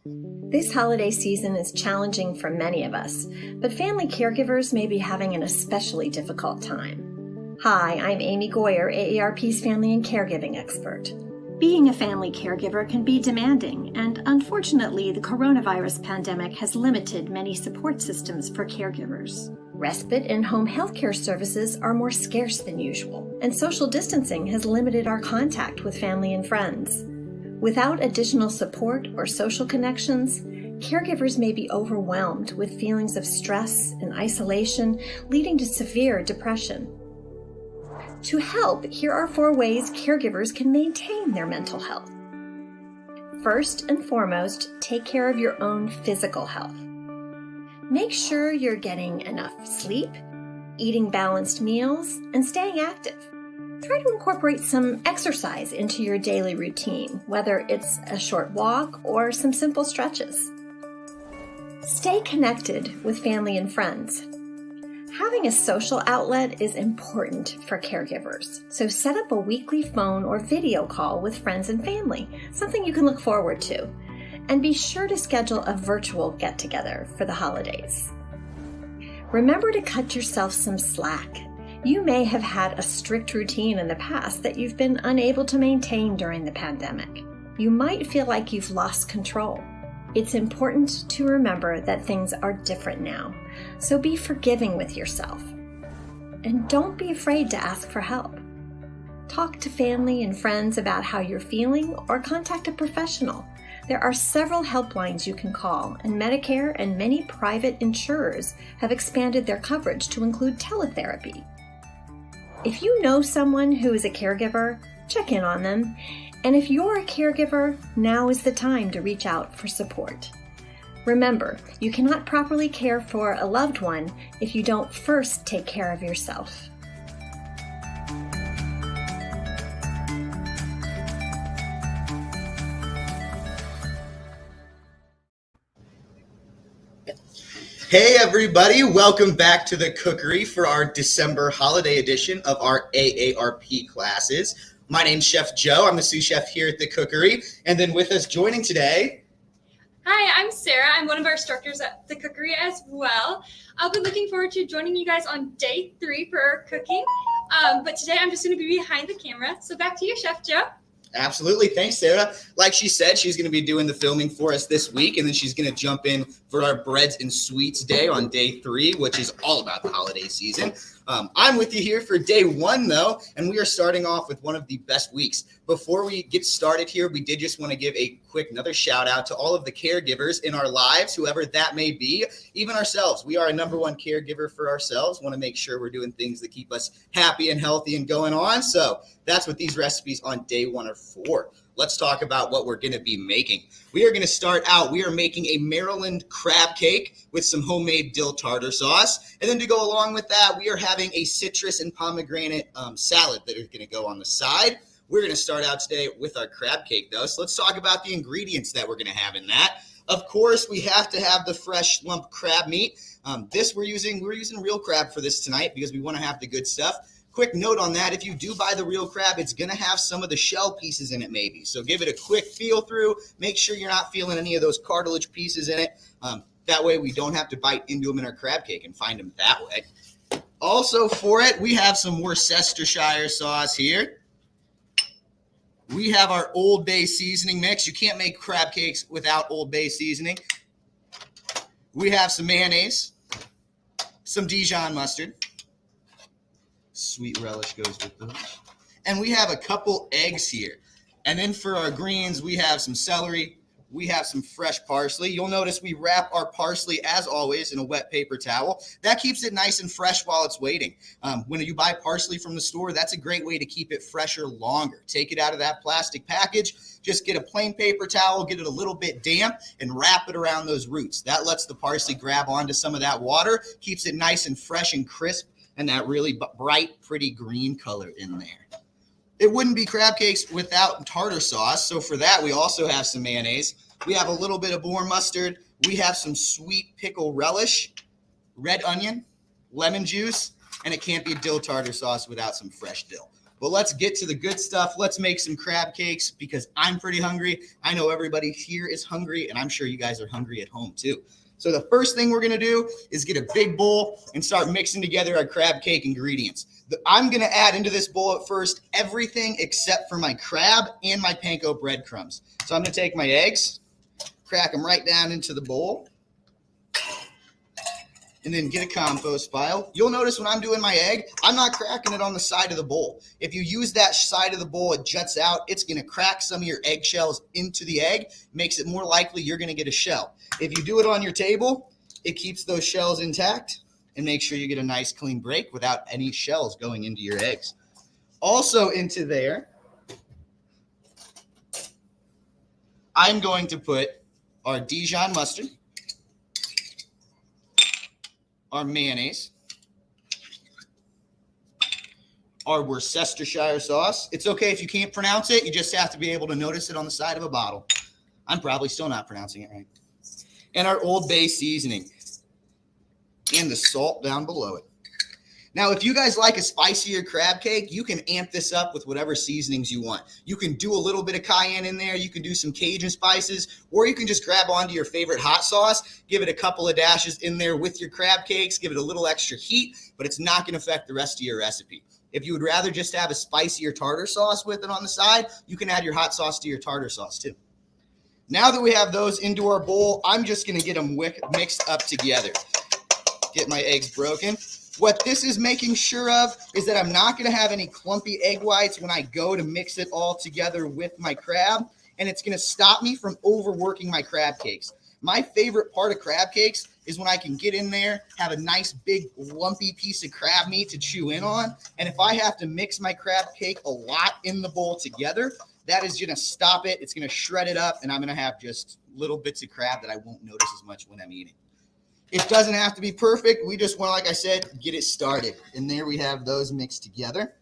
This holiday season is challenging for many of us, but family caregivers may be having an especially difficult time. Hi, I'm Amy Goyer, AARP's family and caregiving expert. Being a family caregiver can be demanding, and unfortunately, the coronavirus pandemic has limited many support systems for caregivers. Respite and home healthcare services are more scarce than usual, and social distancing has limited our contact with family and friends. Without additional support or social connections, caregivers may be overwhelmed with feelings of stress and isolation, leading to severe depression. To help, here are 4 ways caregivers can maintain their mental health. First and foremost, take care of your own physical health. Make sure you're getting enough sleep, eating balanced meals, and staying active. Try to incorporate some exercise into your daily routine, whether it's a short walk or some simple stretches. Stay connected with family and friends. Having a social outlet is important for caregivers, so set up a weekly phone or video call with friends and family, something you can look forward to. And be sure to schedule a virtual get-together for the holidays. Remember to cut yourself some slack. You may have had a strict routine in the past that you've been unable to maintain during the pandemic. You might feel like you've lost control. It's important to remember that things are different now, so be forgiving with yourself. And don't be afraid to ask for help. Talk to family and friends about how you're feeling or contact a professional. There are several helplines you can call, and Medicare and many private insurers have expanded their coverage to include teletherapy. If you know someone who is a caregiver, check in on them. And if you're a caregiver, now is the time to reach out for support. Remember, you cannot properly care for a loved one if you don't first take care of yourself. Hey everybody, welcome back to the Cookery for our December holiday edition of our AARP classes. My name's Chef Joe. I'm the sous chef here at the Cookery. And then with us joining today... Hi, I'm Sarah. I'm one of our instructors at the Cookery as well. I'll be looking forward to joining you guys on day 3 for our cooking. But today I'm just going to be behind the camera. So back to you, Chef Joe. Absolutely. Thanks, Sarah. Like she said, she's going to be doing the filming for us this week, and then she's going to jump in for our breads and sweets day on day 3, which is all about the holiday season. I'm with you here for day 1, though, and we are starting off with one of the best weeks. Before we get started here, we did just want to give another shout out to all of the caregivers in our lives, whoever that may be, even ourselves. We are a number 1 caregiver for ourselves, want to make sure we're doing things that keep us happy and healthy and going on. So that's what these recipes on day 1 are for. Let's talk about what we're going to be making. We are going to start out, we are making a Maryland crab cake with some homemade dill tartar sauce. And then to go along with that, we are having a citrus and pomegranate salad that is going to go on the side. We're going to start out today with our crab cake, though. So let's talk about the ingredients that we're going to have in that. Of course, we have to have the fresh lump crab meat. We're using real crab for this tonight because we want to have the good stuff. Quick note on that, if you do buy the real crab, it's going to have some of the shell pieces in it maybe. So give it a quick feel through. Make sure you're not feeling any of those cartilage pieces in it. That way we don't have to bite into them in our crab cake and find them that way. Also for it, we have some Worcestershire sauce here. We have our Old Bay seasoning mix. You can't make crab cakes without Old Bay seasoning. We have some mayonnaise, some Dijon mustard. Sweet relish goes with those. And we have a couple eggs here. And then for our greens, we have some celery. We have some fresh parsley. You'll notice we wrap our parsley, as always, in a wet paper towel. That keeps it nice and fresh while it's waiting. When you buy parsley from the store, that's a great way to keep it fresher longer. Take it out of that plastic package. Just get a plain paper towel, get it a little bit damp, and wrap it around those roots. That lets the parsley grab onto some of that water, keeps it nice and fresh and crisp, and that really bright, pretty green color in there. It wouldn't be crab cakes without tartar sauce. So for that, we also have some mayonnaise. We have a little bit of boar mustard. We have some sweet pickle relish, red onion, lemon juice, and it can't be dill tartar sauce without some fresh dill. But let's get to the good stuff. Let's make some crab cakes because I'm pretty hungry. I know everybody here is hungry, and I'm sure you guys are hungry at home too. So the first thing we're going to do is get a big bowl and start mixing together our crab cake ingredients. I'm going to add into this bowl at first everything except for my crab and my panko breadcrumbs. So I'm going to take my eggs, crack them right down into the bowl, and then get a compost pile. You'll notice when I'm doing my egg, I'm not cracking it on the side of the bowl. If you use that side of the bowl, it juts out. It's going to crack some of your eggshells into the egg, makes it more likely you're going to get a shell. If you do it on your table, it keeps those shells intact and make sure you get a nice clean break without any shells going into your eggs. Also into there, I'm going to put our Dijon mustard, our mayonnaise, our Worcestershire sauce. It's okay if you can't pronounce it. You just have to be able to notice it on the side of a bottle. I'm probably still not pronouncing it right. And our Old Bay seasoning and the salt down below it. Now, if you guys like a spicier crab cake, you can amp this up with whatever seasonings you want. You can do a little bit of cayenne in there. You can do some Cajun spices, or you can just grab onto your favorite hot sauce, give it a couple of dashes in there with your crab cakes, give it a little extra heat, but it's not going to affect the rest of your recipe. If you would rather just have a spicier tartar sauce with it on the side, you can add your hot sauce to your tartar sauce too. Now that we have those into our bowl, I'm just going to get them mixed up together. Get my eggs broken. What this is making sure of is that I'm not going to have any clumpy egg whites when I go to mix it all together with my crab, and it's going to stop me from overworking my crab cakes. My favorite part of crab cakes is when I can get in there, have a nice big lumpy piece of crab meat to chew in on, and if I have to mix my crab cake a lot in the bowl together, that is going to stop it. It's going to shred it up, and I'm going to have just little bits of crab that I won't notice as much when I'm eating. It doesn't have to be perfect. We just want, like I said, get it started. And there we have those mixed together.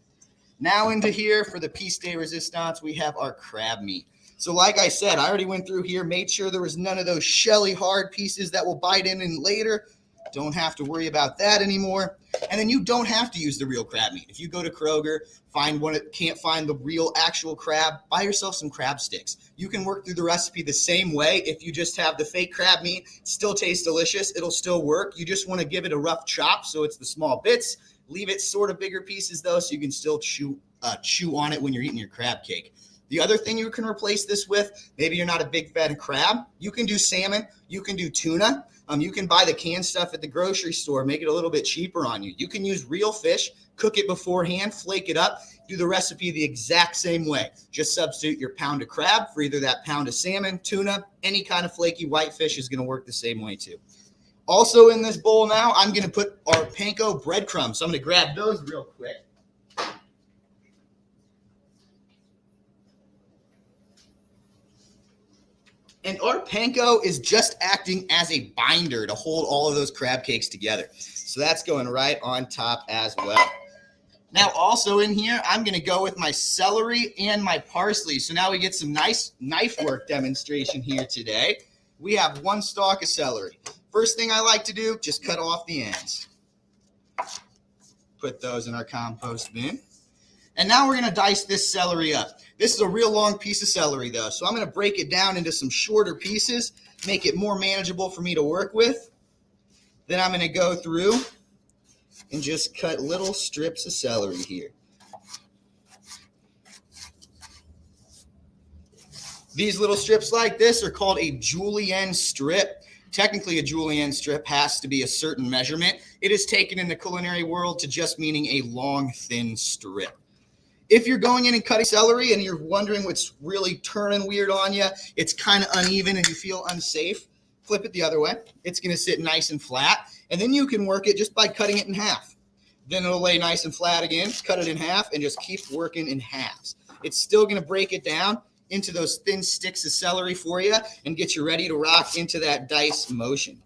Now into here for the piece de resistance, we have our crab meat. So like I said, I already went through here, made sure there was none of those shelly hard pieces that will bite in later. Don't have to worry about that anymore. And then you don't have to use the real crab meat. If you go to Kroger, find one that can't find the real actual crab, buy yourself some crab sticks. You can work through the recipe the same way. If you just have the fake crab meat, still tastes delicious. It'll still work. You just want to give it a rough chop so it's the small bits. Leave it sort of bigger pieces though, so you can still chew on it when you're eating your crab cake. The other thing you can replace this with, maybe you're not a big fan of crab, you can do salmon, you can do tuna. You can buy the canned stuff at the grocery store, make it a little bit cheaper on you. You can use real fish, cook it beforehand, flake it up, do the recipe the exact same way. Just substitute your pound of crab for either that pound of salmon, tuna, any kind of flaky white fish is going to work the same way too. Also in this bowl now, I'm going to put our panko breadcrumbs. So I'm going to grab those real quick. And our panko is just acting as a binder to hold all of those crab cakes together. So that's going right on top as well. Now also in here, I'm going to go with my celery and my parsley. So now we get some nice knife work demonstration here today. We have one stalk of celery. First thing I like to do, just cut off the ends. Put those in our compost bin. And now we're going to dice this celery up. This is a real long piece of celery though, so I'm going to break it down into some shorter pieces, make it more manageable for me to work with. Then I'm going to go through and just cut little strips of celery here. These little strips like this are called a julienne strip. Technically, a julienne strip has to be a certain measurement. It is taken in the culinary world to just meaning a long, thin strip. If you're going in and cutting celery and you're wondering what's really turning weird on you, it's kind of uneven and you feel unsafe, flip it the other way. It's going to sit nice and flat, and then you can work it just by cutting it in half. Then it'll lay nice and flat again, cut it in half, and just keep working in halves. It's still going to break it down into those thin sticks of celery for you and get you ready to rock into that dice motion.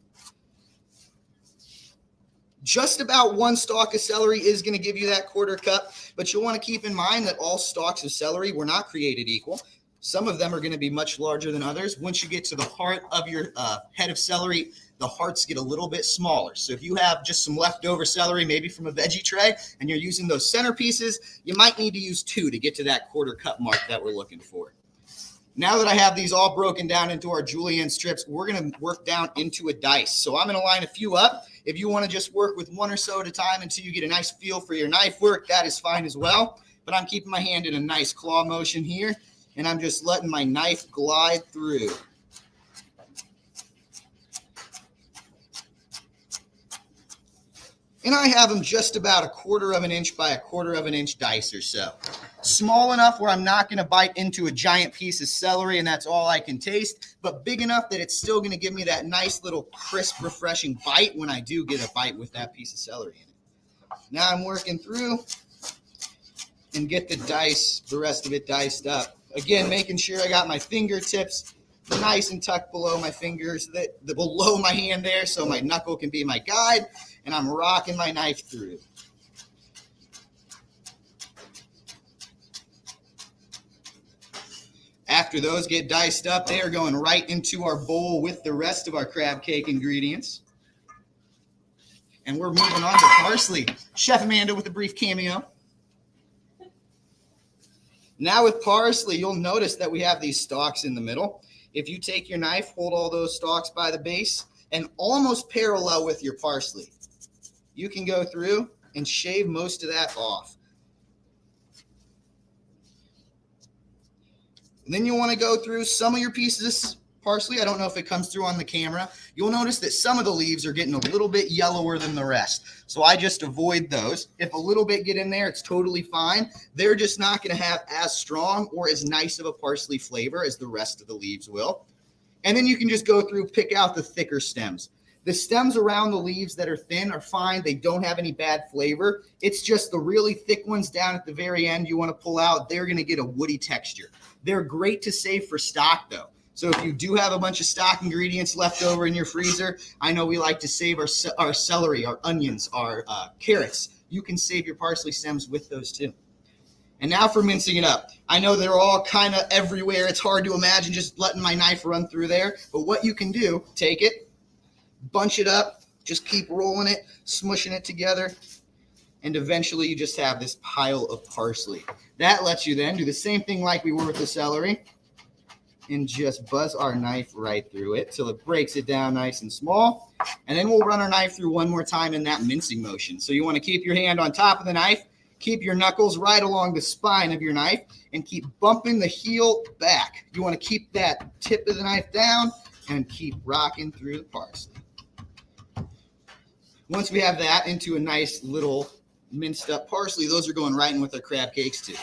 Just about one stalk of celery is going to give you that quarter cup, but you'll want to keep in mind that all stalks of celery were not created equal. Some of them are going to be much larger than others. Once you get to the heart of your head of celery, the hearts get a little bit smaller. So if you have just some leftover celery, maybe from a veggie tray, and you're using those center pieces, you might need to use 2 to get to that quarter cup mark that we're looking for. Now that I have these all broken down into our julienne strips, we're going to work down into a dice. So I'm going to line a few up. If you want to just work with 1 or so at a time until you get a nice feel for your knife work, that is fine as well. But I'm keeping my hand in a nice claw motion here, and I'm just letting my knife glide through. And I have them just about 1/4 of an inch by 1/4 of an inch dice or so. Small enough where I'm not going to bite into a giant piece of celery and that's all I can taste, but big enough that it's still going to give me that nice little crisp, refreshing bite when I do get a bite with that piece of celery in it. Now I'm working through and get the rest of it diced up. Again, making sure I got my fingertips nice and tucked below my fingers, below my hand there, so my knuckle can be my guide, and I'm rocking my knife through. After those get diced up, they are going right into our bowl with the rest of our crab cake ingredients. And we're moving on to parsley. Chef Amanda with a brief cameo. Now with parsley, you'll notice that we have these stalks in the middle. If you take your knife, hold all those stalks by the base, and almost parallel with your parsley, you can go through and shave most of that off. And then you want to go through some of your pieces parsley. I don't know if it comes through on the camera. You'll notice that some of the leaves are getting a little bit yellower than the rest. So I just avoid those. If a little bit get in there, it's totally fine. They're just not going to have as strong or as nice of a parsley flavor as the rest of the leaves will. And then you can just go through, pick out the thicker stems. The stems around the leaves that are thin are fine. They don't have any bad flavor. It's just the really thick ones down at the very end you want to pull out. They're going to get a woody texture. They're great to save for stock, though. So if you do have a bunch of stock ingredients left over in your freezer, I know we like to save our celery, our onions, our carrots. You can save your parsley stems with those too. And now for mincing it up. I know they're all kind of everywhere. It's hard to imagine just letting my knife run through there. But what you can do, take it, bunch it up, just keep rolling it, smushing it together, and eventually you just have this pile of parsley. That lets you then do the same thing like we were with the celery and just buzz our knife right through it till it breaks it down nice and small. And then we'll run our knife through one more time in that mincing motion. So you want to keep your hand on top of the knife, keep your knuckles right along the spine of your knife, and keep bumping the heel back. You want to keep that tip of the knife down and keep rocking through the parsley. Once we have that into a nice little minced up parsley, those are going right in with our crab cakes too.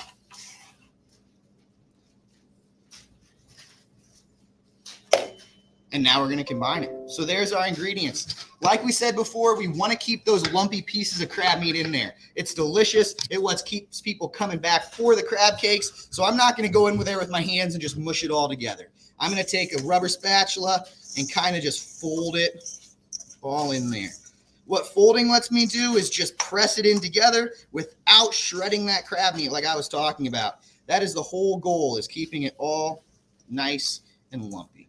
And now we're going to combine it. So there's our ingredients. Like we said before, we want to keep those lumpy pieces of crab meat in there. It's delicious. It keeps people coming back for the crab cakes. So I'm not going to go in there with my hands and just mush it all together. I'm going to take a rubber spatula and kind of just fold it all in there. What folding lets me do is just press it in together without shredding that crab meat like I was talking about. That is the whole goal, is keeping it all nice and lumpy.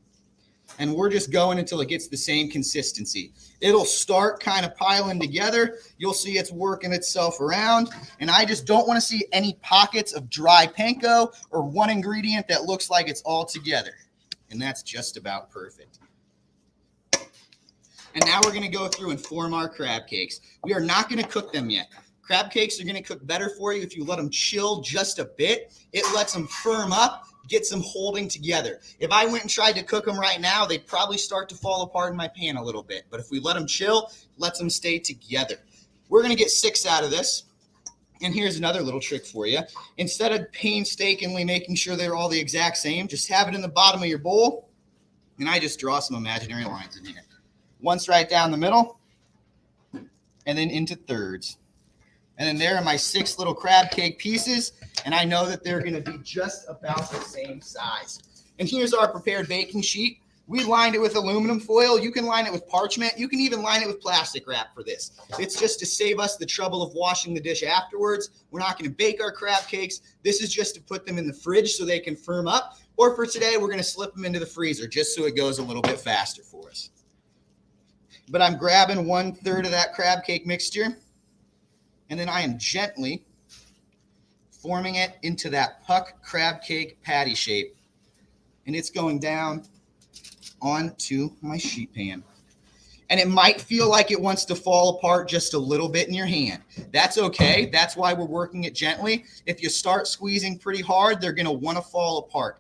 And we're just going until it gets the same consistency. It'll start kind of piling together. You'll see it's working itself around. And I just don't want to see any pockets of dry panko or one ingredient that looks like it's all together. And that's just about perfect. And now we're going to go through and form our crab cakes. We are not going to cook them yet. Crab cakes are going to cook better for you if you let them chill just a bit. It lets them firm up, gets them holding together. If I went and tried to cook them right now, they'd probably start to fall apart in my pan a little bit. But if we let them chill, lets them stay together. We're going to get 6 out of this. And here's another little trick for you. Instead of painstakingly making sure they're all the exact same, just have it in the bottom of your bowl. And I just draw some imaginary lines in here. Once right down the middle, and then into thirds. And then there are my 6 little crab cake pieces, and I know that they're going to be just about the same size. And here's our prepared baking sheet. We lined it with aluminum foil. You can line it with parchment. You can even line it with plastic wrap for this. It's just to save us the trouble of washing the dish afterwards. We're not going to bake our crab cakes. This is just to put them in the fridge so they can firm up. Or for today, we're going to slip them into the freezer just so it goes a little bit faster for us. But I'm grabbing 1/3 of that crab cake mixture, and then I am gently forming it into that puck crab cake patty shape. And it's going down onto my sheet pan. And it might feel like it wants to fall apart just a little bit in your hand. That's okay. That's why we're working it gently. If you start squeezing pretty hard, they're going to want to fall apart.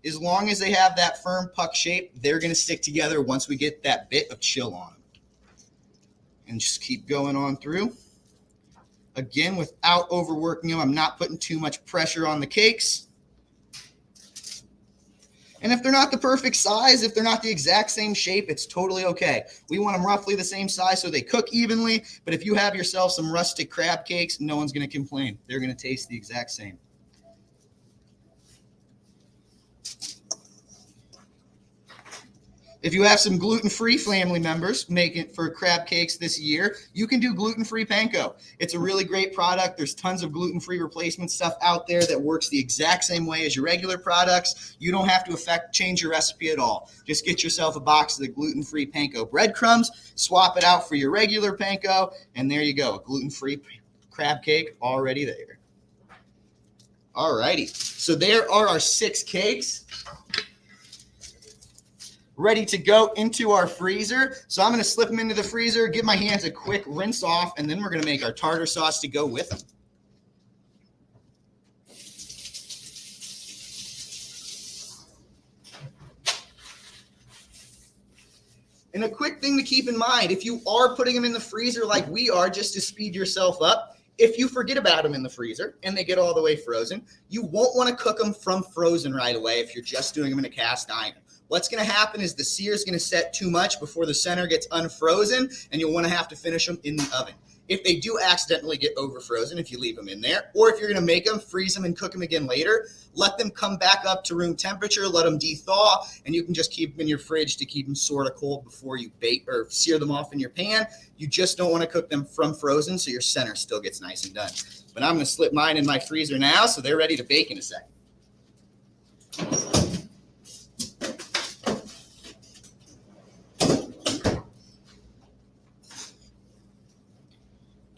As long as they have that firm puck shape, they're going to stick together once we get that bit of chill on them. And just keep going on through. Again, without overworking them, I'm not putting too much pressure on the cakes. And if they're not the perfect size, if they're not the exact same shape, it's totally okay. We want them roughly the same size so they cook evenly. But if you have yourself some rustic crab cakes, no one's going to complain. They're going to taste the exact same. If you have some gluten-free family members making for crab cakes this year, you can do gluten-free panko. It's a really great product. There's tons of gluten-free replacement stuff out there that works the exact same way as your regular products. You don't have to change your recipe at all. Just get yourself a box of the gluten-free panko breadcrumbs, swap it out for your regular panko, and there you go, a gluten-free crab cake already there. All righty, so there are our 6 cakes ready to go into our freezer. So I'm going to slip them into the freezer, give my hands a quick rinse off, and then we're going to make our tartar sauce to go with them. And a quick thing to keep in mind, if you are putting them in the freezer like we are, just to speed yourself up, if you forget about them in the freezer and they get all the way frozen, you won't want to cook them from frozen right away if you're just doing them in a cast iron. What's going to happen is the sear is going to set too much before the center gets unfrozen, and you'll want to have to finish them in the oven. If they do accidentally get over frozen, if you leave them in there, or if you're going to make them, freeze them, and cook them again later, let them come back up to room temperature, let them de-thaw, and you can just keep them in your fridge to keep them sort of cold before you bake or sear them off in your pan. You just don't want to cook them from frozen so your center still gets nice and done. But I'm going to slip mine in my freezer now so they're ready to bake in a second.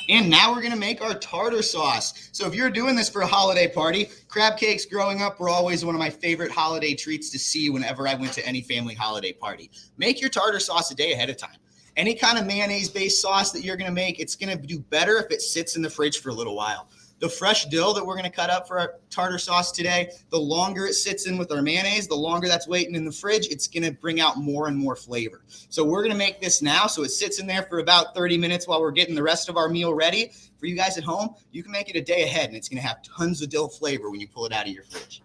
And now we're going to make our tartar sauce. So if you're doing this for a holiday party, crab cakes growing up were always one of my favorite holiday treats to see whenever I went to any family holiday party. Make your tartar sauce a day ahead of time. Any kind of mayonnaise-based sauce that you're going to make, it's going to do better if it sits in the fridge for a little while. The fresh dill that we're going to cut up for our tartar sauce today, the longer it sits in with our mayonnaise, the longer that's waiting in the fridge, it's going to bring out more and more flavor. So we're going to make this now so it sits in there for about 30 minutes while we're getting the rest of our meal ready. For you guys at home, you can make it a day ahead, and it's going to have tons of dill flavor when you pull it out of your fridge.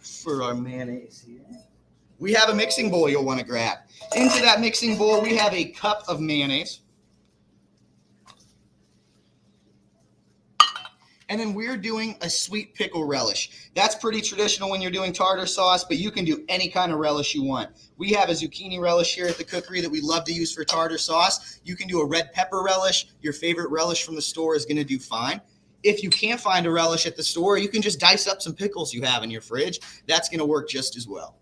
For our mayonnaise here, we have a mixing bowl you'll want to grab. Into that mixing bowl, we have a cup of mayonnaise. And then we're doing a sweet pickle relish. That's pretty traditional when you're doing tartar sauce, but you can do any kind of relish you want. We have a zucchini relish here at the Cookery that we love to use for tartar sauce. You can do a red pepper relish. Your favorite relish from the store is going to do fine. If you can't find a relish at the store, you can just dice up some pickles you have in your fridge. That's going to work just as well.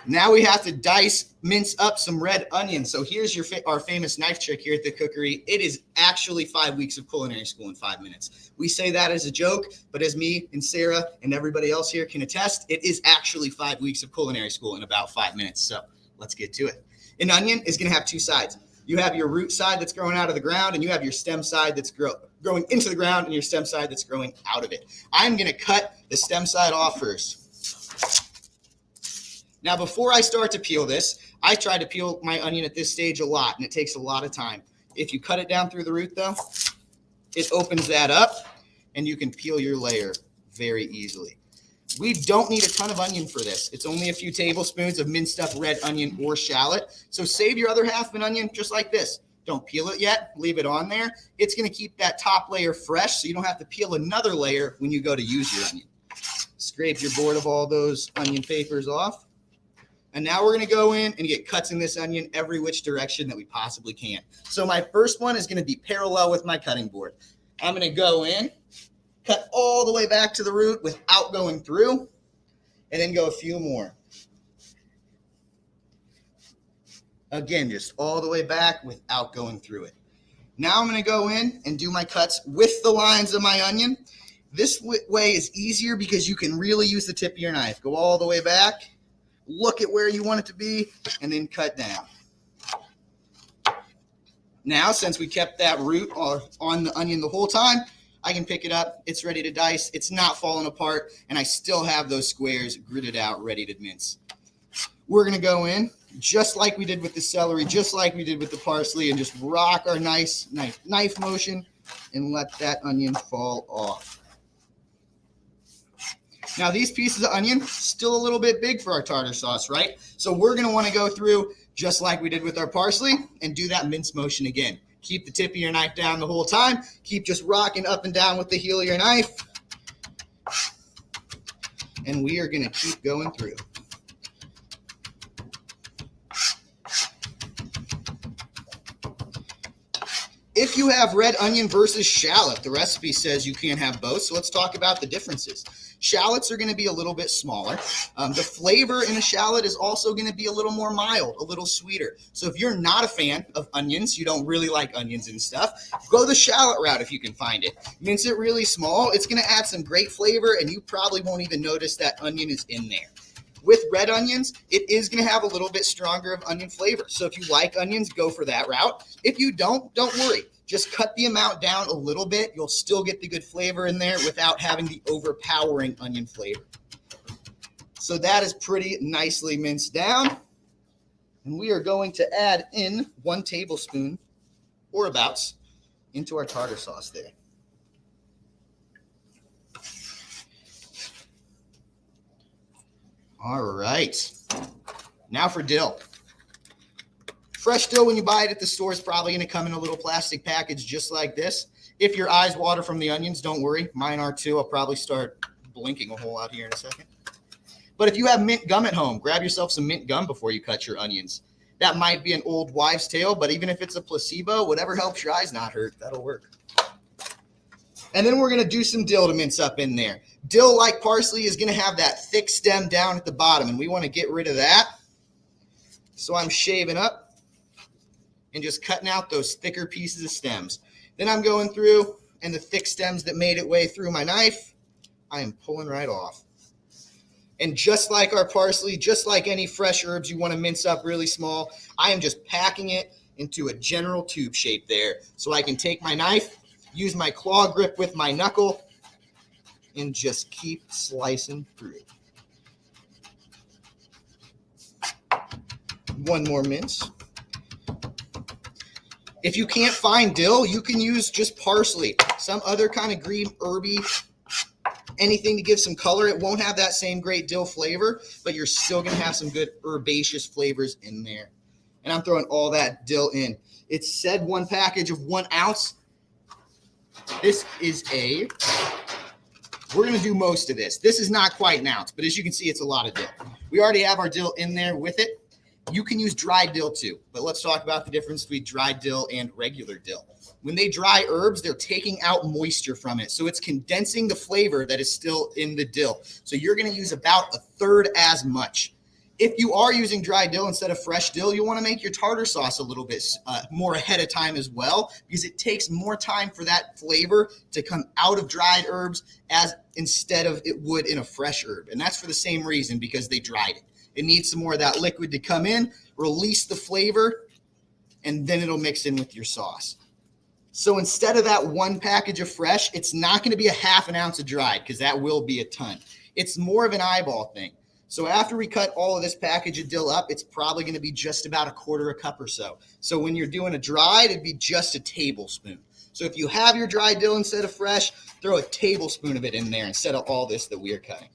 Now we have to mince up some red onion. So here's our famous knife trick here at the Cookery. It is actually 5 weeks of culinary school in 5 minutes. We say that as a joke, but as me and Sarah and everybody else here can attest, it is actually 5 weeks of culinary school in about 5 minutes. So let's get to it. An onion is going to have 2 sides. You have your root side that's growing out of the ground, and you have your stem side that's growing into the ground, and your stem side that's growing out of it. I'm going to cut the stem side off first. Now, before I start to peel this, I try to peel my onion at this stage a lot, and it takes a lot of time. If you cut it down through the root, though, it opens that up, and you can peel your layer very easily. We don't need a ton of onion for this. It's only a few tablespoons of minced up red onion or shallot. So save your other half of an onion just like this. Don't peel it yet. Leave it on there. It's going to keep that top layer fresh, so you don't have to peel another layer when you go to use your onion. Scrape your board of all those onion papers off. And now we're going to go in and get cuts in this onion every which direction that we possibly can. So my first one is going to be parallel with my cutting board. I'm going to go in cut all the way back to the root without going through, and then go a few more. Again, just all the way back without going through it. Now I'm going to go in and do my cuts with the lines of my onion. This way is easier because you can really use the tip of your knife. Go all the way back, look at where you want it to be, and then cut down. Now, since we kept that root on the onion the whole time, I can pick it up. It's ready to dice. It's not falling apart, and I still have those squares gritted out, ready to mince. We're going to go in just like we did with the celery, just like we did with the parsley, and just rock our nice knife motion and let that onion fall off. Now, these pieces of onion, still a little bit big for our tartar sauce, right? So we're going to want to go through just like we did with our parsley and do that mince motion again. Keep the tip of your knife down the whole time. Keep just rocking up and down with the heel of your knife. And we are going to keep going through. If you have red onion versus shallot, the recipe says you can't have both, so let's talk about the differences. Shallots are going to be a little bit smaller. The flavor in a shallot is also going to be a little more mild, a little sweeter. So if you're not a fan of onions, you don't really like onions and stuff, go the shallot route if you can find it. Mince it really small. It's going to add some great flavor, and you probably won't even notice that onion is in there. With red onions, it is going to have a little bit stronger of onion flavor. So if you like onions, go for that route. If you don't worry. Just cut the amount down a little bit. You'll still get the good flavor in there without having the overpowering onion flavor. So that is pretty nicely minced down. And we are going to add in 1 tablespoon or abouts into our tartar sauce there. All right. Now for dill. Fresh dill, when you buy it at the store, is probably going to come in a little plastic package just like this. If your eyes water from the onions, don't worry. Mine are too. I'll probably start blinking a whole lot here in a second. But if you have mint gum at home, grab yourself some mint gum before you cut your onions. That might be an old wives' tale, but even if it's a placebo, whatever helps your eyes not hurt, that'll work. And then we're going to do some dill to mince up in there. Dill, like parsley, is going to have that thick stem down at the bottom, and we want to get rid of that. So I'm shaving up and just cutting out those thicker pieces of stems. Then I'm going through, and the thick stems that made it way through my knife, I am pulling right off. And just like our parsley, just like any fresh herbs you want to mince up really small, I am just packing it into a general tube shape there. So I can take my knife, use my claw grip with my knuckle, and just keep slicing through. One more mince. If you can't find dill, you can use just parsley, some other kind of green herby, anything to give some color. It won't have that same great dill flavor, but you're still going to have some good herbaceous flavors in there. And I'm throwing all that dill in. It said 1 package of 1 ounce. This is we're going to do most of this. This is not quite an ounce, but as you can see, it's a lot of dill. We already have our dill in there with it. You can use dried dill too, but let's talk about the difference between dried dill and regular dill. When they dry herbs, they're taking out moisture from it, so it's condensing the flavor that is still in the dill. So you're going to use about 1/3 as much. If you are using dried dill instead of fresh dill, you want to make your tartar sauce a little bit more ahead of time as well, because it takes more time for that flavor to come out of dried herbs instead of it would in a fresh herb. And that's for the same reason, because they dried it. It needs some more of that liquid to come in, release the flavor, and then it'll mix in with your sauce. So instead of that 1 package of fresh, it's not going to be a 1/2 ounce of dried, because that will be a ton. It's more of an eyeball thing. So after we cut all of this package of dill up, it's probably going to be just about 1/4 cup or so. So when you're doing a dried, it'd be just a tablespoon. So if you have your dried dill instead of fresh, throw a tablespoon of it in there instead of all this that we are cutting.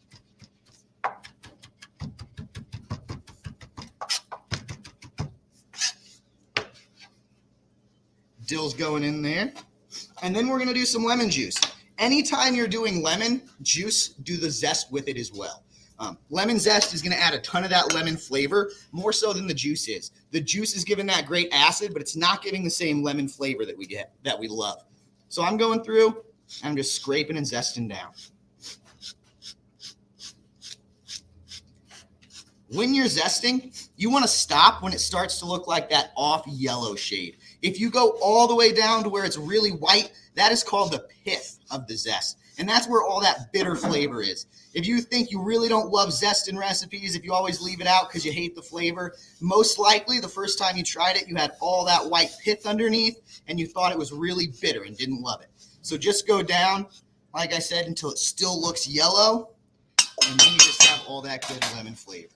Dill's going in there. And then we're going to do some lemon juice. Anytime you're doing lemon juice, do the zest with it as well. Lemon zest is going to add a ton of that lemon flavor, more so than the juice is. The juice is giving that great acid, but it's not giving the same lemon flavor that we get, that we love. So I'm going through, I'm just scraping and zesting down. When you're zesting, you want to stop when it starts to look like that off yellow shade. If you go all the way down to where it's really white, that is called the pith of the zest. And that's where all that bitter flavor is. If you think you really don't love zest in recipes, if you always leave it out because you hate the flavor, most likely the first time you tried it, you had all that white pith underneath and you thought it was really bitter and didn't love it. So just go down, like I said, until it still looks yellow, and then you just have all that good lemon flavor.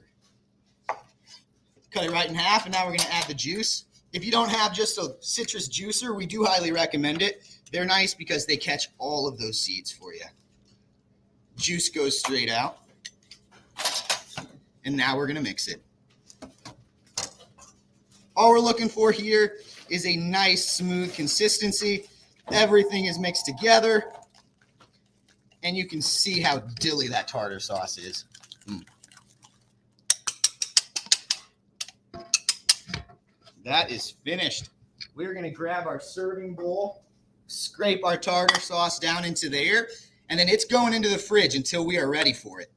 Cut it right in half, and now we're going to add the juice. If you don't have just a citrus juicer, we do highly recommend it. They're nice because they catch all of those seeds for you. Juice goes straight out. And now we're going to mix it. All we're looking for here is a nice, smooth consistency. Everything is mixed together. And you can see how dilly that tartar sauce is. That is finished. We're going to grab our serving bowl, scrape our tartar sauce down into there, and then it's going into the fridge until we are ready for it.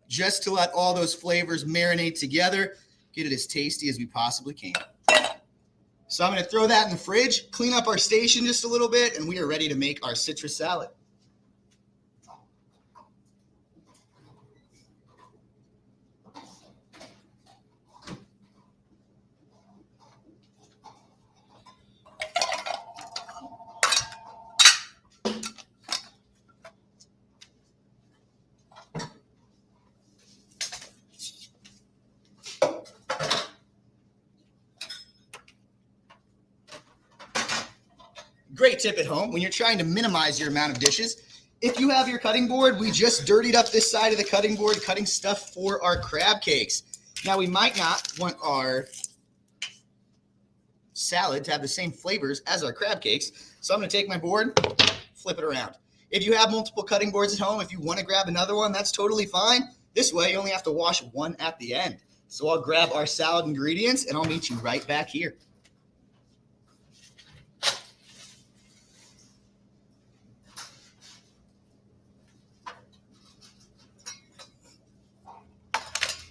Just to let all those flavors marinate together, get it as tasty as we possibly can. So I'm going to throw that in the fridge, clean up our station just a little bit, and we are ready to make our citrus salad. Great tip at home when you're trying to minimize your amount of dishes. If you have your cutting board, we just dirtied up this side of the cutting board, cutting stuff for our crab cakes. Now, we might not want our salad to have the same flavors as our crab cakes, so I'm going to take my board, flip it around. If you have multiple cutting boards at home, if you want to grab another one, that's totally fine. This way, you only have to wash one at the end. So I'll grab our salad ingredients, and I'll meet you right back here.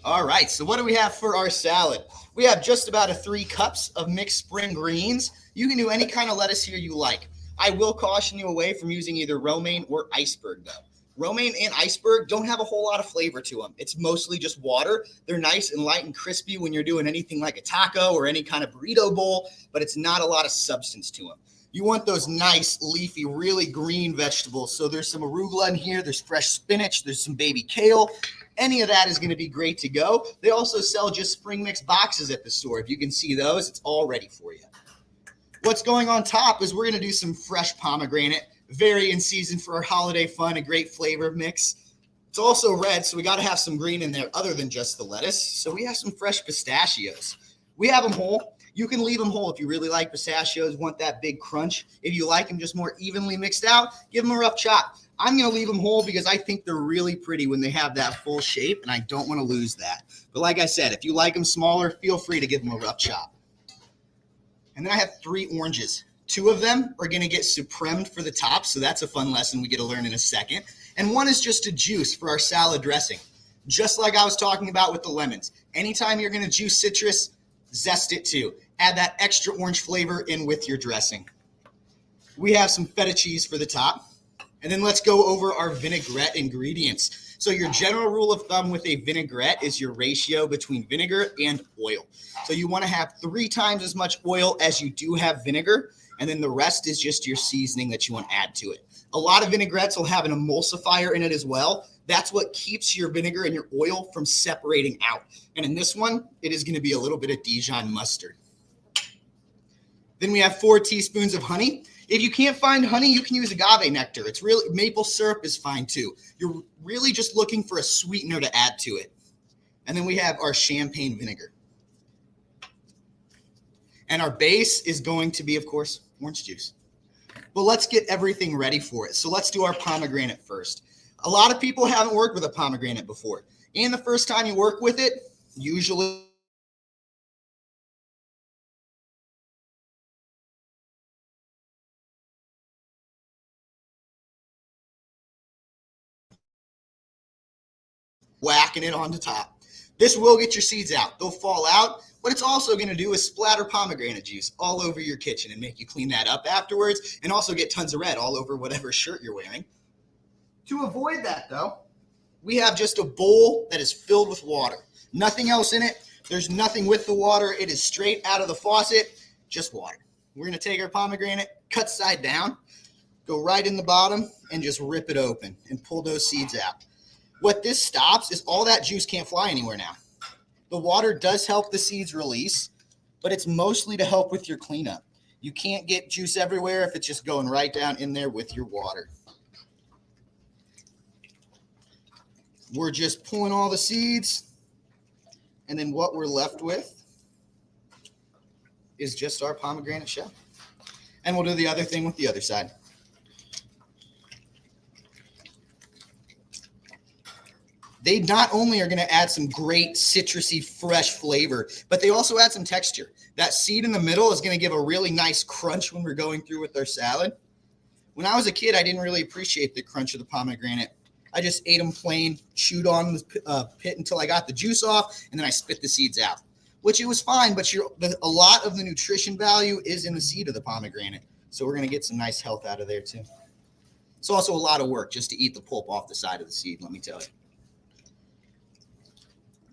All right, so what do we have for our salad? We have just about 3 cups of mixed spring greens. You can do any kind of lettuce here you like. I will caution you away from using either romaine or iceberg, though. Romaine and iceberg don't have a whole lot of flavor to them. It's mostly just water. They're nice and light and crispy when you're doing anything like a taco or any kind of burrito bowl, but it's not a lot of substance to them. You want those nice, leafy, really green vegetables. So there's some arugula in here. There's fresh spinach. There's some baby kale. Any of that is going to be great to go. They also sell just spring mix boxes at the store. If you can see those, it's all ready for you. What's going on top is we're going to do some fresh pomegranate. Very in season for our holiday fun, a great flavor mix. It's also red, so we got to have some green in there other than just the lettuce. So we have some fresh pistachios. We have them whole. You can leave them whole if you really like pistachios, want that big crunch. If you like them just more evenly mixed out, give them a rough chop. I'm going to leave them whole because I think they're really pretty when they have that full shape, and I don't want to lose that. But like I said, if you like them smaller, feel free to give them a rough chop. And then I have 3 oranges. 2 of them are going to get supremed for the top, so that's a fun lesson we get to learn in a second. And 1 is just a juice for our salad dressing. Just like I was talking about with the lemons. Anytime you're going to juice citrus, zest it too. Add that extra orange flavor in with your dressing. We have some feta cheese for the top. And then let's go over our vinaigrette ingredients. So your general rule of thumb with a vinaigrette is your ratio between vinegar and oil. So you want to have 3 times as much oil as you do have vinegar. And then the rest is just your seasoning that you want to add to it. A lot of vinaigrettes will have an emulsifier in it as well. That's what keeps your vinegar and your oil from separating out. And in this one, it is going to be a little bit of Dijon mustard. Then we have 4 teaspoons of honey. If you can't find honey, you can use agave nectar. It's really, maple syrup is fine too. You're really just looking for a sweetener to add to it. And then we have our champagne vinegar. And our base is going to be, of course, orange juice. But let's get everything ready for it. So let's do our pomegranate first. A lot of people haven't worked with a pomegranate before. And the first time you work with it, usually whacking it on the top. This will get your seeds out. They'll fall out. What it's also going to do is splatter pomegranate juice all over your kitchen and make you clean that up afterwards, and also get tons of red all over whatever shirt you're wearing. To avoid that, though, we have just a bowl that is filled with water. Nothing else in it. There's nothing with the water. It is straight out of the faucet, just water. We're going to take our pomegranate, cut side down, go right in the bottom, and just rip it open and pull those seeds out. What this stops is all that juice can't fly anywhere now. The water does help the seeds release, but it's mostly to help with your cleanup. You can't get juice everywhere if it's just going right down in there with your water. We're just pulling all the seeds, and then what we're left with is just our pomegranate shell. And we'll do the other thing with the other side. They not only are going to add some great citrusy, fresh flavor, but they also add some texture. That seed in the middle is going to give a really nice crunch when we're going through with our salad. When I was a kid, I didn't really appreciate the crunch of the pomegranate. I just ate them plain, chewed on the pit until I got the juice off, and then I spit the seeds out, which it was fine, but a lot of the nutrition value is in the seed of the pomegranate. So we're going to get some nice health out of there too. It's also a lot of work just to eat the pulp off the side of the seed, let me tell you.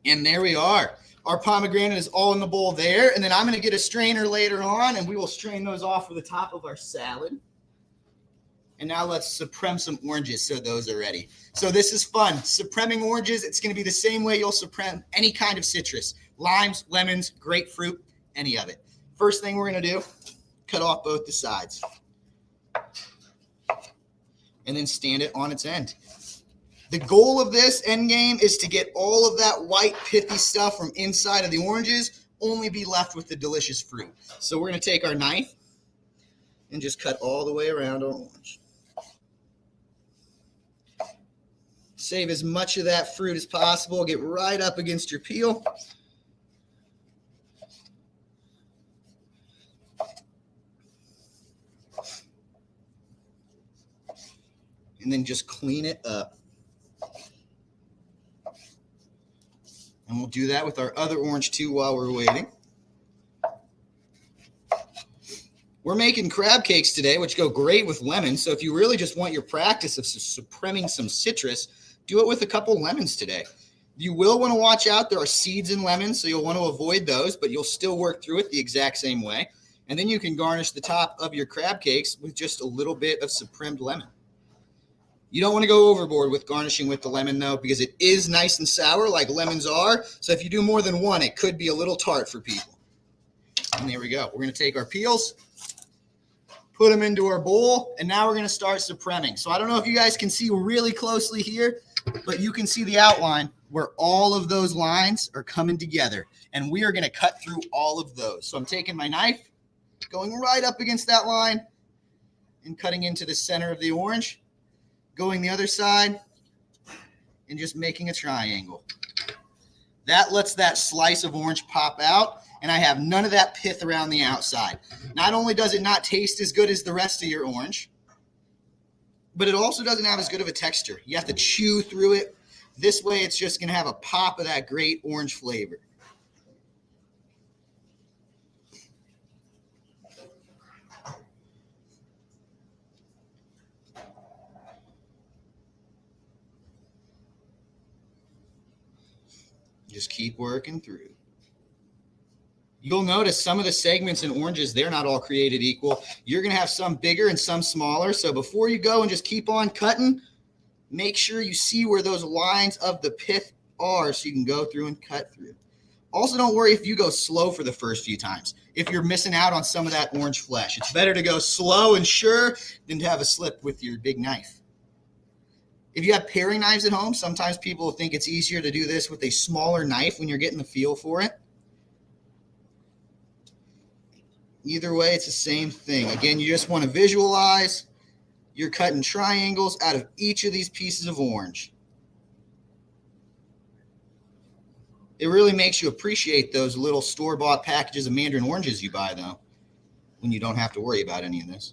And there we are. Our pomegranate is all in the bowl there. And then I'm going to get a strainer later on, and we will strain those off for the top of our salad. And now let's supreme some oranges so those are ready. So this is fun. Supreming oranges, it's going to be the same way you'll supreme any kind of citrus. Limes, lemons, grapefruit, any of it. First thing we're going to do, cut off both the sides. And then stand it on its end. The goal of this end game is to get all of that white pithy stuff from inside of the oranges, only be left with the delicious fruit. So we're going to take our knife and just cut all the way around our orange. Save as much of that fruit as possible. Get right up against your peel. And then just clean it up. And we'll do that with our other orange too while we're waiting. We're making crab cakes today, which go great with lemons. So if you really just want your practice of supreming some citrus, do it with a couple lemons today. You will want to watch out. There are seeds in lemons, so you'll want to avoid those, but you'll still work through it the exact same way. And then you can garnish the top of your crab cakes with just a little bit of supremed lemon. You don't want to go overboard with garnishing with the lemon, though, because it is nice and sour like lemons are. So if you do more than one, it could be a little tart for people. And there we go. We're going to take our peels, put them into our bowl, and now we're going to start supreming. So I don't know if you guys can see really closely here, but you can see the outline where all of those lines are coming together. And we are going to cut through all of those. So I'm taking my knife, going right up against that line, and cutting into the center of the orange. Going the other side and just making a triangle. That lets that slice of orange pop out, and I have none of that pith around the outside. Not only does it not taste as good as the rest of your orange, but it also doesn't have as good of a texture. You have to chew through it. This way, it's just going to have a pop of that great orange flavor. Just keep working through. You'll notice some of the segments in oranges, they're not all created equal. You're going to have some bigger and some smaller. So before you go and just keep on cutting, make sure you see where those lines of the pith are so you can go through and cut through. Also, don't worry if you go slow for the first few times. If you're missing out on some of that orange flesh, it's better to go slow and sure than to have a slip with your big knife. If you have paring knives at home, sometimes people think it's easier to do this with a smaller knife when you're getting the feel for it. Either way, it's the same thing. Again, you just want to visualize you're cutting triangles out of each of these pieces of orange. It really makes you appreciate those little store-bought packages of mandarin oranges you buy, though, when you don't have to worry about any of this.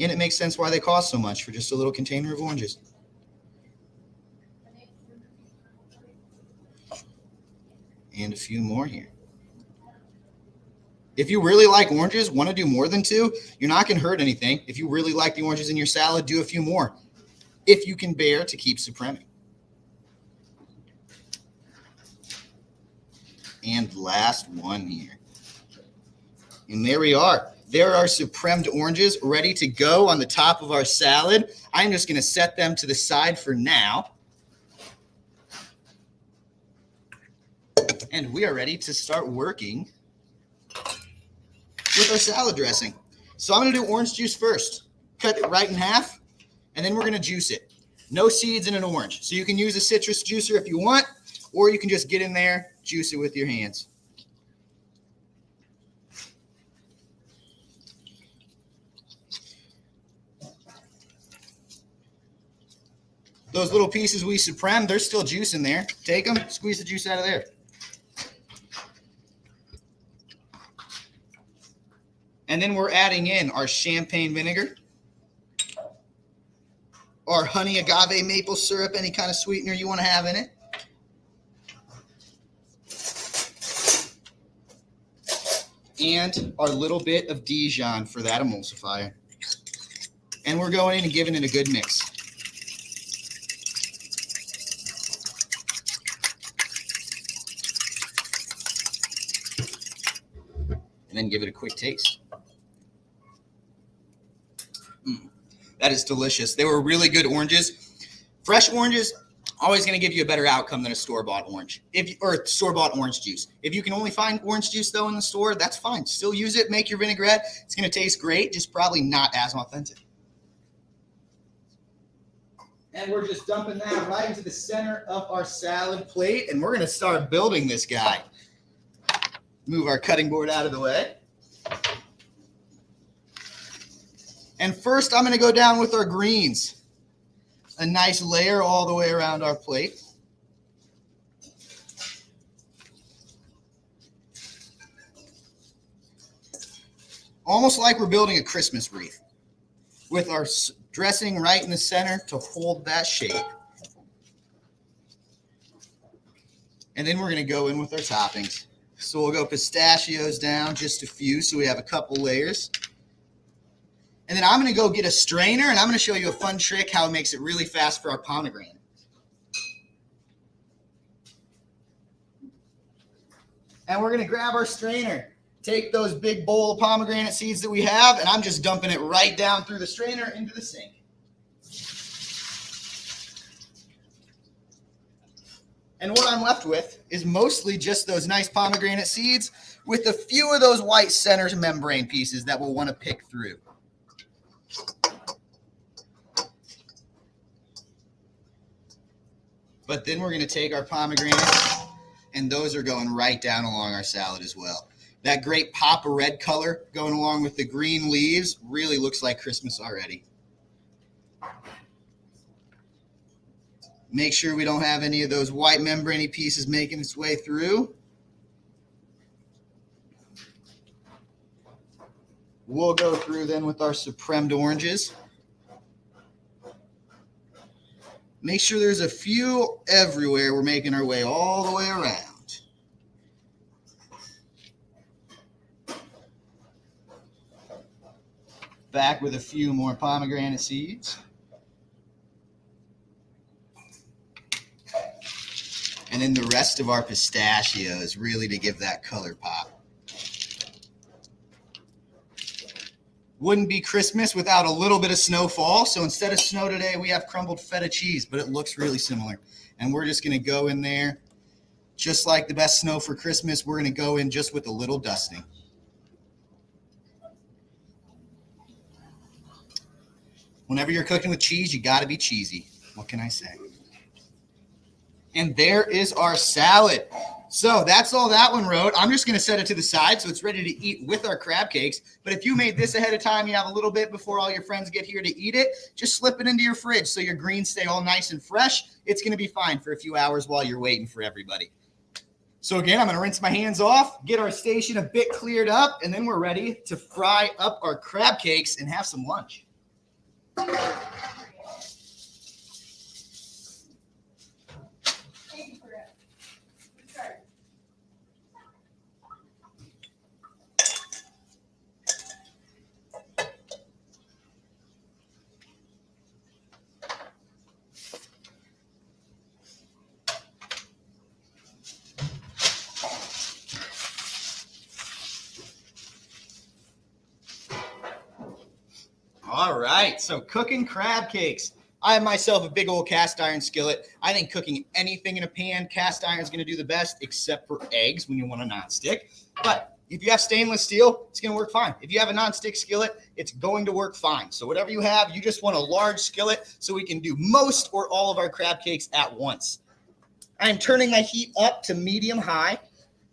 And it makes sense why they cost so much for just a little container of oranges. And a few more here. If you really like oranges, want to do more than 2, you're not going to hurt anything. If you really like the oranges in your salad, do a few more. If you can bear to keep supreming. And last one here. And there we are. There are supremed oranges ready to go on the top of our salad. I'm just going to set them to the side for now. And we are ready to start working with our salad dressing. So I'm going to do orange juice first. Cut it right in half, and then we're going to juice it. No seeds in an orange. So you can use a citrus juicer if you want, or you can just get in there, juice it with your hands. Those little pieces we supreme, there's still juice in there. Take them, squeeze the juice out of there. And then we're adding in our champagne vinegar, our honey agave maple syrup, any kind of sweetener you want to have in it. And our little bit of Dijon for that emulsifier. And we're going in and giving it a good mix. And then give it a quick taste. That is delicious. They were really good oranges. Fresh oranges, always going to give you a better outcome than a store-bought orange, or store-bought orange juice. If you can only find orange juice, though, in the store, that's fine. Still use it, make your vinaigrette. It's going to taste great, just probably not as authentic. And we're just dumping that right into the center of our salad plate, and we're going to start building this guy. Move our cutting board out of the way. And first, I'm going to go down with our greens. A nice layer all the way around our plate. Almost like we're building a Christmas wreath, with our dressing right in the center to hold that shape. And then we're going to go in with our toppings. So we'll go pistachios down, just a few, so we have a couple layers. And then I'm going to go get a strainer, and I'm going to show you a fun trick how it makes it really fast for our pomegranate. And we're going to grab our strainer, take those big bowl of pomegranate seeds that we have, and I'm just dumping it right down through the strainer into the sink. And what I'm left with is mostly just those nice pomegranate seeds with a few of those white center membrane pieces that we'll want to pick through. But then we're going to take our pomegranates, and those are going right down along our salad as well. That great pop of red color going along with the green leaves really looks like Christmas already. Make sure we don't have any of those white membrane pieces making its way through. We'll go through then with our supremed oranges. Make sure there's a few everywhere. We're making our way all the way around. Back with a few more pomegranate seeds. And then the rest of our pistachios, really to give that color pop. Wouldn't be Christmas without a little bit of snowfall. So instead of snow today, we have crumbled feta cheese, but it looks really similar. And we're just going to go in there, just like the best snow for Christmas, we're going to go in just with a little dusting. Whenever you're cooking with cheese, you got to be cheesy. What can I say? And there is our salad. So that's all that one wrote. I'm just going to set it to the side so it's ready to eat with our crab cakes. But if you made this ahead of time, you have a little bit before all your friends get here to eat it, just slip it into your fridge so your greens stay all nice and fresh. It's going to be fine for a few hours while you're waiting for everybody. So again, I'm going to rinse my hands off, get our station a bit cleared up, and then we're ready to fry up our crab cakes and have some lunch. All right, so cooking crab cakes. I have myself a big old cast iron skillet. I think cooking anything in a pan, cast iron is going to do the best, except for eggs when you want a nonstick. But if you have stainless steel, it's going to work fine. If you have a nonstick skillet, it's going to work fine. So whatever you have, you just want a large skillet so we can do most or all of our crab cakes at once. I'm turning my heat up to medium high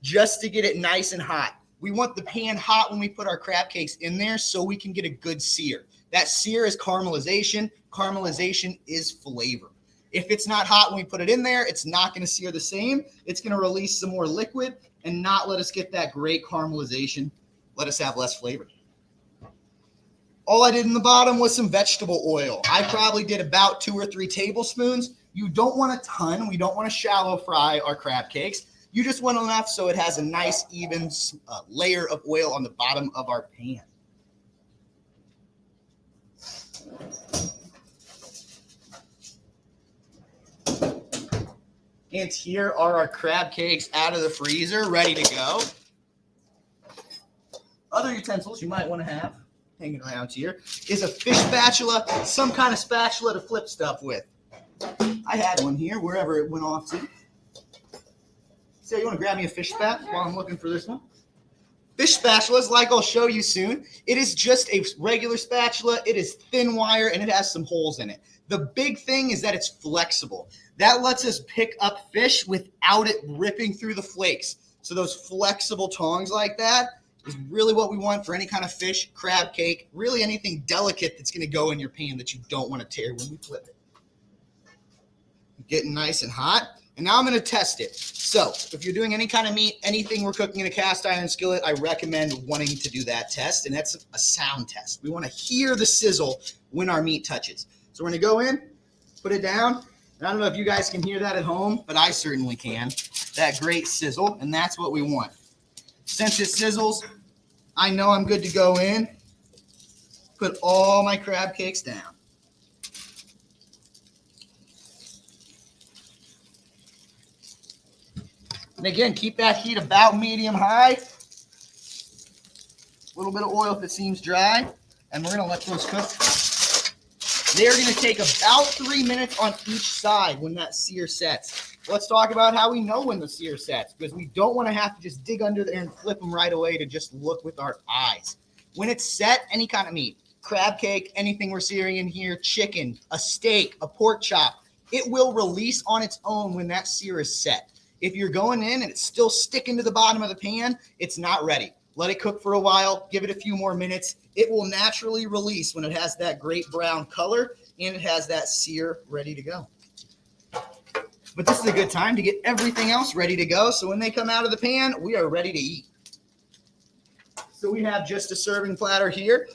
just to get it nice and hot. We want the pan hot when we put our crab cakes in there so we can get a good sear. That sear is caramelization. Caramelization is flavor. If it's not hot when we put it in there, it's not going to sear the same. It's going to release some more liquid and not let us get that great caramelization. Let us have less flavor. All I did in the bottom was some vegetable oil. I probably did about 2 or 3 tablespoons. You don't want a ton. We don't want to shallow fry our crab cakes. You just want enough so it has a nice even layer of oil on the bottom of our pan. And here are our crab cakes out of the freezer, ready to go. Other utensils you might want to have hanging around here is a fish spatula, some kind of spatula to flip stuff with. I had one here, wherever it went off to. So you want to grab me a fish spat while I'm looking for this one? Fish spatulas, like I'll show you soon, it is just a regular spatula. It is thin wire and it has some holes in it. The big thing is that it's flexible. That lets us pick up fish without it ripping through the flakes. So those flexible tongs like that is really what we want for any kind of fish, crab cake, really anything delicate that's going to go in your pan that you don't want to tear when we flip it. Getting nice and hot. And now I'm going to test it. So if you're doing any kind of meat, anything we're cooking in a cast iron skillet, I recommend wanting to do that test. And that's a sound test. We want to hear the sizzle when our meat touches. So we're going to go in, put it down. And I don't know if you guys can hear that at home, but I certainly can. That great sizzle. And that's what we want. Since it sizzles, I know I'm good to go in. Put all my crab cakes down. And again, keep that heat about medium high. A little bit of oil if it seems dry. And we're going to let those cook. They're going to take about 3 minutes on each side when that sear sets. Let's talk about how we know when the sear sets, because we don't want to have to just dig under there and flip them right away to just look with our eyes. When it's set, any kind of meat, crab cake, anything we're searing in here, chicken, a steak, a pork chop, it will release on its own when that sear is set. If you're going in and it's still sticking to the bottom of the pan, it's not ready. Let it cook for a while. Give it a few more minutes. It will naturally release when it has that great brown color and it has that sear ready to go. But this is a good time to get everything else ready to go. So when they come out of the pan, we are ready to eat. So we have just a serving platter here.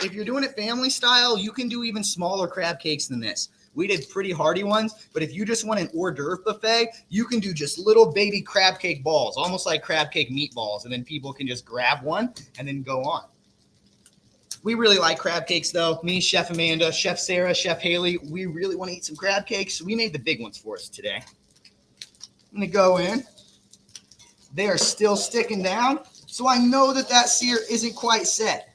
If you're doing it family style, you can do even smaller crab cakes than this. We did pretty hearty ones, but if you just want an hors d'oeuvre buffet, you can do just little baby crab cake balls, almost like crab cake meatballs, and then people can just grab one and then go on. We really like crab cakes, though. Me, Chef Amanda, Chef Sarah, Chef Haley, we really want to eat some crab cakes, so we made the big ones for us today. I'm going to go in. They are still sticking down, so I know that that sear isn't quite set.